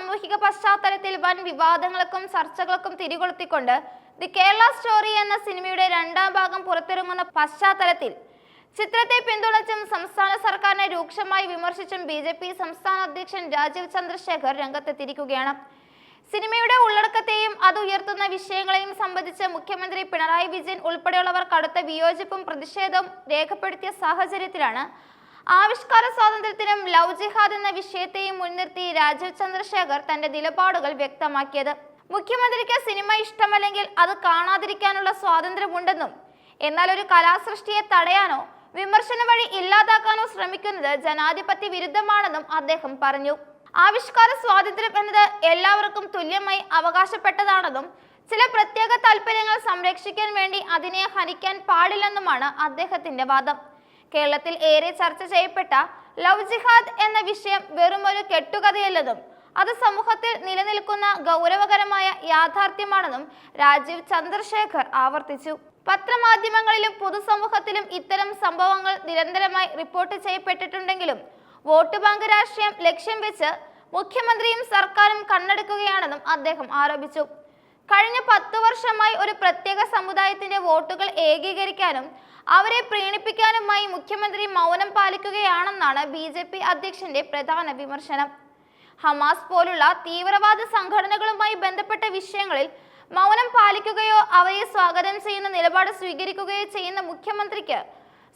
സാമൂഹിക പശ്ചാത്തലത്തിൽ വൻ വിവാദങ്ങൾക്കും ചർച്ചകൾക്കും തിരികൊളുത്തിക്കൊണ്ട് ദി കേരള സ്റ്റോറി എന്ന സിനിമയുടെ രണ്ടാം ഭാഗം പുറത്തിറങ്ങുന്ന പശ്ചാത്തലത്തിൽ ചിത്രത്തെ പിന്തുണച്ചും സംസ്ഥാന സർക്കാരിനെ രൂക്ഷമായി വിമർശിച്ചും ബി.ജെ.പി. സംസ്ഥാന അധ്യക്ഷൻ രാജീവ് ചന്ദ്രശേഖർ രംഗത്തെത്തിയിരിക്കുകയാണ്. സിനിമയുടെ ഉള്ളടക്കത്തെയും അത് ഉയർത്തുന്ന വിഷയങ്ങളെയും സംബന്ധിച്ച് മുഖ്യമന്ത്രി പിണറായി വിജയൻ ഉൾപ്പെടെയുള്ളവർ കടുത്ത വിയോജിപ്പും പ്രതിഷേധവും രേഖപ്പെടുത്തിയ സാഹചര്യത്തിലാണ് ആവിഷ്കാര സ്വാതന്ത്ര്യത്തിനും ലവ് ജിഹാദ് എന്ന വിഷയത്തെയും മുൻനിർത്തി രാജീവ് ചന്ദ്രശേഖർ തന്റെ നിലപാടുകൾ വ്യക്തമാക്കിയത്. മുഖ്യമന്ത്രിക്ക് സിനിമ ഇഷ്ടമല്ലെങ്കിൽ അത് കാണാതിരിക്കാനുള്ള സ്വാതന്ത്ര്യമുണ്ടെന്നും എന്നാൽ ഒരു കലാസൃഷ്ടിയെ തടയാനോ വിമർശനം വഴി ഇല്ലാതാക്കാനോ ശ്രമിക്കുന്നത് ജനാധിപത്യ വിരുദ്ധമാണെന്നും അദ്ദേഹം പറഞ്ഞു. ആവിഷ്കാര സ്വാതന്ത്ര്യം എന്നത് എല്ലാവർക്കും തുല്യമായി അവകാശപ്പെട്ടതാണെന്നും ചില പ്രത്യേക താല്പര്യങ്ങൾ സംരക്ഷിക്കാൻ വേണ്ടി അതിനെ ഹനിക്കാൻ പാടില്ലെന്നുമാണ് അദ്ദേഹത്തിന്റെ വാദം. കേരളത്തിൽ ഏറെ ചർച്ച ചെയ്യപ്പെട്ട ലവ് ജിഹാദ് എന്ന വിഷയം വെറുമൊരു കെട്ടുകഥയല്ലെന്നും അത് സമൂഹത്തിൽ നിലനിൽക്കുന്ന ഗൗരവകരമായ യാഥാർത്ഥ്യമാണെന്നും രാജീവ് ചന്ദ്രശേഖർ ആവർത്തിച്ചു. പത്രമാധ്യമങ്ങളിലും പൊതുസമൂഹത്തിലും ഇത്തരം സംഭവങ്ങൾ നിരന്തരമായി റിപ്പോർട്ട് ചെയ്യപ്പെട്ടിട്ടുണ്ടെങ്കിലും വോട്ട് ബാങ്ക് രാഷ്ട്രീയം ലക്ഷ്യം വെച്ച് മുഖ്യമന്ത്രിയും സർക്കാരും കണ്ണെടുക്കുകയാണെന്നും അദ്ദേഹം ആരോപിച്ചു. കഴിഞ്ഞ 10 വർഷമായി ഒരു പ്രത്യേക സമുദായത്തിന്റെ വോട്ടുകൾ ഏകീകരിക്കാനും അവരെ പ്രീണിപ്പിക്കാനുമായി മുഖ്യമന്ത്രി മൗനം പാലിക്കുകയാണെന്നാണ് ബി.ജെ.പി. അധ്യക്ഷന്റെ പ്രധാന വിമർശനം. ഹമാസ് പോലുള്ള തീവ്രവാദ സംഘടനകളുമായി ബന്ധപ്പെട്ട വിഷയങ്ങളിൽ മൗനം പാലിക്കുകയോ അവരെ സ്വാഗതം ചെയ്യുന്ന നിലപാട് സ്വീകരിക്കുകയോ ചെയ്യുന്ന മുഖ്യമന്ത്രിക്ക്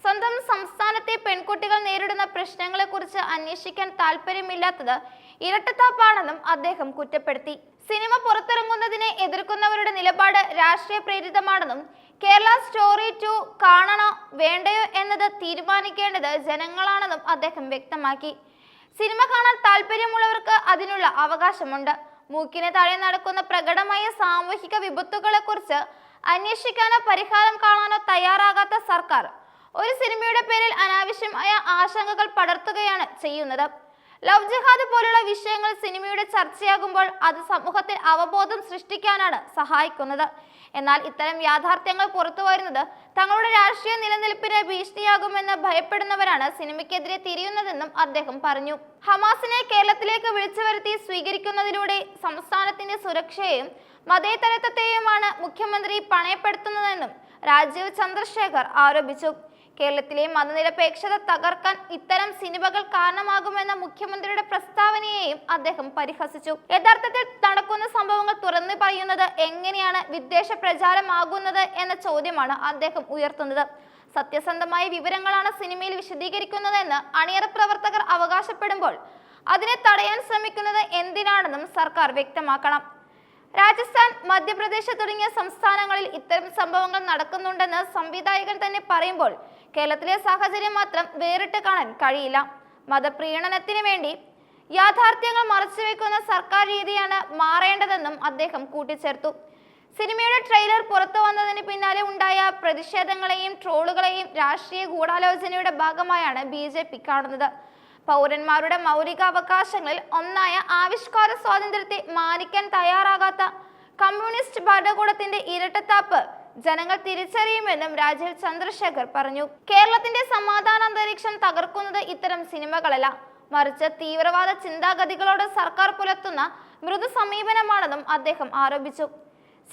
സ്വന്തം സംസ്ഥാനത്തെ പെൺകുട്ടികൾ നേരിടുന്ന പ്രശ്നങ്ങളെക്കുറിച്ച് അന്വേഷിക്കാൻ താല്പര്യമില്ലാത്തത് ഇരട്ടത്താപ്പാണെന്നും അദ്ദേഹം കുറ്റപ്പെടുത്തി. സിനിമ പുറത്തിറങ്ങുന്നതിനെ എതിർക്കുന്നവരുടെ നിലപാട് രാഷ്ട്രീയ പ്രേരിതമാണെന്നും കേരള സ്റ്റോറി 2 കാണണോ വേണ്ടയോ എന്നത് തീരുമാനിക്കേണ്ടത് ജനങ്ങളാണെന്നും അദ്ദേഹം വ്യക്തമാക്കി. സിനിമ കാണാൻ താല്പര്യമുള്ളവർക്ക് അതിനുള്ള അവകാശമുണ്ട്. മൂക്കിന് താഴെ നടക്കുന്ന പ്രകടമായ സാമൂഹിക വിപത്തുകളെക്കുറിച്ച് അന്വേഷിക്കാനോ പരിഹാരം കാണാനോ തയ്യാറാകാത്ത സർക്കാർ ഒരു സിനിമയുടെ പേരിൽ അനാവശ്യമായ ആശങ്കകൾ പടർത്തുകയാണ് ചെയ്യുന്നത്. ലവ് ജിഹാദ് പോലുള്ള വിഷയങ്ങൾ സിനിമയുടെ ചർച്ചയാകുമ്പോൾ അത് സമൂഹത്തിൽ അവബോധം സൃഷ്ടിക്കാനാണ് സഹായിക്കുന്നത്. എന്നാൽ ഇത്തരം യാഥാർത്ഥ്യങ്ങൾ പുറത്തു വരുന്നത് തങ്ങളുടെ രാഷ്ട്രീയ നിലനിൽപ്പിന് ഭീഷണിയാകുമെന്ന് ഭയപ്പെടുന്നവരാണ് സിനിമയ്ക്കെതിരെ തിരിയുന്നതെന്നും അദ്ദേഹം പറഞ്ഞു. ഹമാസിനെ കേരളത്തിലേക്ക് വിളിച്ചു വരുത്തി സ്വീകരിക്കുന്നതിലൂടെ സംസ്ഥാനത്തിന്റെ സുരക്ഷയെയും മതേതരത്വത്തെയുമാണ് മുഖ്യമന്ത്രി പണയപ്പെടുത്തുന്നതെന്നും രാജീവ് ചന്ദ്രശേഖർ ആരോപിച്ചു. കേരളത്തിലെ മതനിരപേക്ഷത തകർക്കാൻ ഇത്തരം സിനിമകൾ കാരണമാകുമെന്ന മുഖ്യമന്ത്രിയുടെ പ്രസ്താവനയെയും അദ്ദേഹം പരിഹസിച്ചു. യഥാർത്ഥത്തിൽ നടക്കുന്ന സംഭവങ്ങൾ തുറന്നു പറയുന്നത് എങ്ങനെയാണ് വിദ്വേഷ പ്രചാരമാകുന്നത് എന്ന ചോദ്യമാണ് അദ്ദേഹം ഉയർത്തുന്നത്. സത്യസന്ധമായ വിവരങ്ങളാണ് സിനിമയിൽ വിശദീകരിക്കുന്നതെന്ന് അണിയറ പ്രവർത്തകർ അവകാശപ്പെടുമ്പോൾ അതിനെ തടയാൻ ശ്രമിക്കുന്നത് എന്തിനാണെന്നും സർക്കാർ വ്യക്തമാക്കണം. രാജസ്ഥാൻ, മധ്യപ്രദേശ് തുടങ്ങിയ സംസ്ഥാനങ്ങളിൽ ഇത്തരം സംഭവങ്ങൾ നടക്കുന്നുണ്ടെന്ന് സംവിധായകൻ തന്നെ പറയുമ്പോൾ കേരളത്തിലെ സാഹചര്യം മാത്രം വേറിട്ട് കാണാൻ കഴിയില്ല. മതപ്രീണനത്തിന് വേണ്ടി യാഥാർത്ഥ്യങ്ങൾ മറച്ചുവെക്കുന്ന സർക്കാർ രീതിയാണ് മാറേണ്ടതെന്നും അദ്ദേഹം കൂട്ടിച്ചേർത്തു. സിനിമയുടെ ട്രെയിലർ പുറത്തു വന്നതിന് പിന്നാലെ ഉണ്ടായ പ്രതിഷേധങ്ങളെയും ട്രോളുകളെയും രാഷ്ട്രീയ ഗൂഢാലോചനയുടെ ഭാഗമായാണ് ബി.ജെ.പി. കാണുന്നത്. പൗരന്മാരുടെ മൗലികാവകാശങ്ങളിൽ ഒന്നായ ആവിഷ്കാര സ്വാതന്ത്ര്യത്തെ മാനിക്കാൻ തയ്യാറാകാത്ത കമ്മ്യൂണിസ്റ്റ് ഭരണകൂടത്തിന്റെ ഇരട്ടത്താപ്പ് ജനങ്ങൾ തിരിച്ചറിയുമെന്നും രാജീവ് ചന്ദ്രശേഖർ പറഞ്ഞു. കേരളത്തിന്റെ സമാധാന അന്തരീക്ഷം തകർക്കുന്നത് ഇത്തരം സിനിമകളല്ല, മറിച്ച് തീവ്രവാദ ചിന്താഗതികളോട് സർക്കാർ പുലർത്തുന്ന മൃദു സമീപനമാണെന്നും അദ്ദേഹം ആരോപിച്ചു.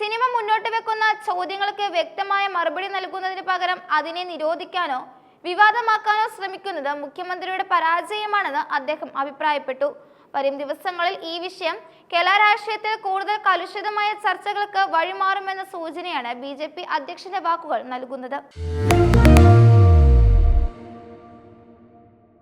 സിനിമ മുന്നോട്ട് വെക്കുന്ന ചോദ്യങ്ങൾക്ക് വ്യക്തമായ മറുപടി നൽകുന്നതിന് പകരം അതിനെ നിരോധിക്കാനോ വിവാദമാക്കാനോ ശ്രമിക്കുന്നത് മുഖ്യമന്ത്രിയുടെ പരാജയമാണെന്ന് അദ്ദേഹം അഭിപ്രായപ്പെട്ടു. വരും ദിവസങ്ങളിൽ ഈ വിഷയം കേരള രാഷ്ട്രീയത്തിൽ കൂടുതൽ കലുഷിതമായ ചർച്ചകൾക്ക് വഴിമാറുമെന്ന സൂചനയാണ് ബി.ജെ.പി. അധ്യക്ഷന്റെ വാക്കുകൾ നൽകുന്നത്.